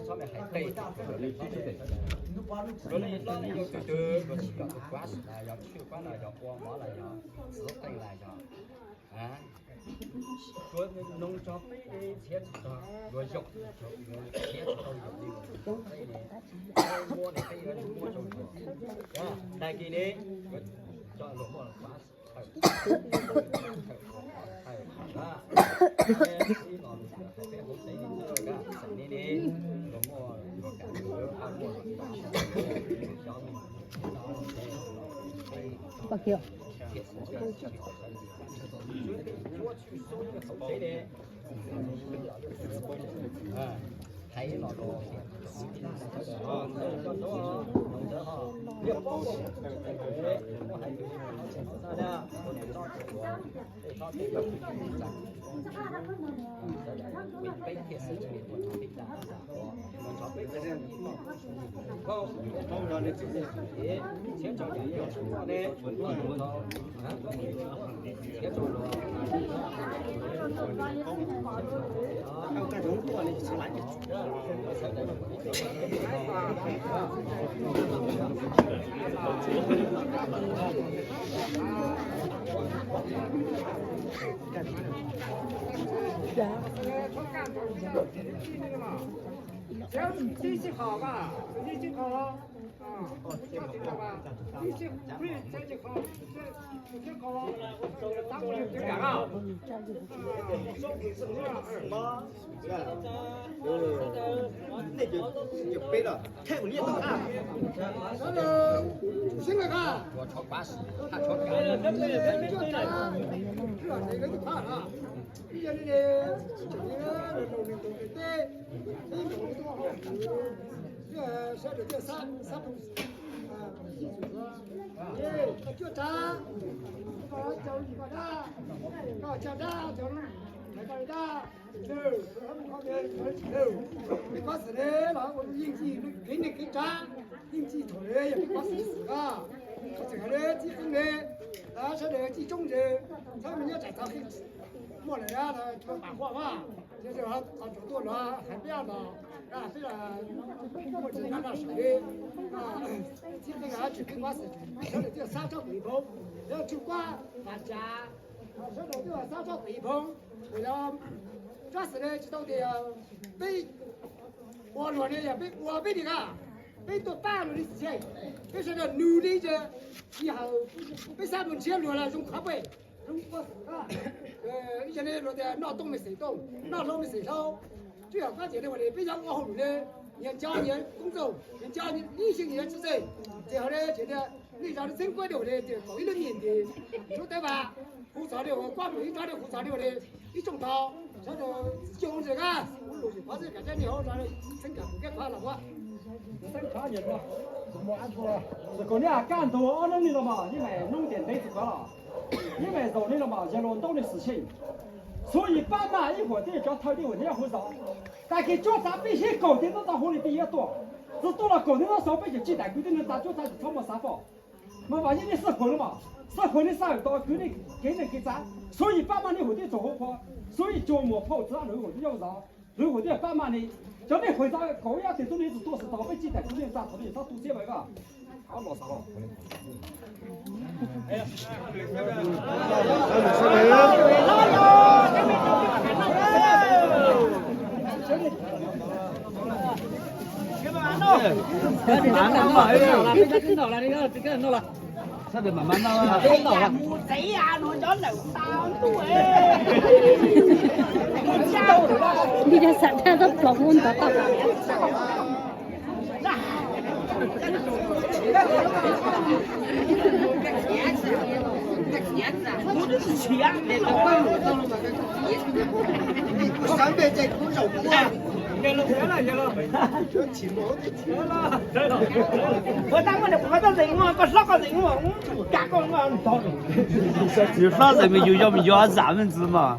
上面还背着，说你老有对对，我去要管事来，要去管来，要管妈来，要自费来要，啊，说农场北的天子上，我要天子上有的，我的这个我就啊，带给你，我叫老莫管事。还有啊，这老子还别不谁的这个谁的呢？老莫有感觉，阿莫小米，不给。我去收一个谁的？啊，还有那个。啊，这叫什么？弄得哈，要包括，我还有啥的？我知道这个，他这个北铁司这里多长的站啥？我朝北铁司好，我让你直接先叫人要吃饭的，我啊，先做了。还有干什么多的？吃饭去。只要你天气好吧，天气好啊，知道吧？天气不是天气好，天气好，打过来就干啊。那就背了，太不理想了。现在看，我超巴适，他超干。这个就看了。现在呢，这个农民工对，你农民多好，这现在这三种啊，就他，叫一个他，叫他叫那，来个他，他们旁边没关系的，然后应急给你给他，应急团队也没关系是个，这个呢，几分的，现在几种的，他们要在他很。莫来呀，他打话嘛，就是他做多了，还不要的，啊，虽然我只拿到手的，啊，今天还去开瓜子，现在叫三招鬼棚，要去瓜搬家，啊，现在叫三招鬼棚，为了抓死的知道的呀，被我罗的呀，被我被那个被多半了的事情，被这个努力着，以后被三轮车落了用卡背。中国啊，以前呢，说的闹东没谁动，闹东没谁烧，最好关键的话呢，比较往后呢，人家人工作，人家人理性人之类，最后呢，觉得你家的正规的话呢，就搞一个年的，说对吧？护照的话，光没抓的护照的话呢，一种刀，像这用这个，我录的，反正感觉你好，咱的增加不给快了我。生产业吧，没安错了。这个呢，干多2年了嘛，因为农田得这个了。因为做那个嘛，热浪岛的事情，所以爸妈一会儿在家头的问题要回答，但是叫咱必须搞定到当红的比较多，只到了搞定到上辈就鸡蛋规定的咱叫咱就他妈3包，没发现你是混了嘛？是混的3到给你给人给咱，所以爸妈你会得做好话，所以叫我跑自然路会的要让，路会的爸妈呢，叫你回答高压的东西是多是当被鸡蛋规定咱头的咱都这么个，好老啥了？哎呀！慢慢闹了，别闹了。谁呀？我叫刘三对。你这三天都装懵的。300在多少步啊？热了，这起毛的天了！我当我的快到人嘛，不是个人嘛，我干过嘛，到。就啥人们就要咱们子嘛。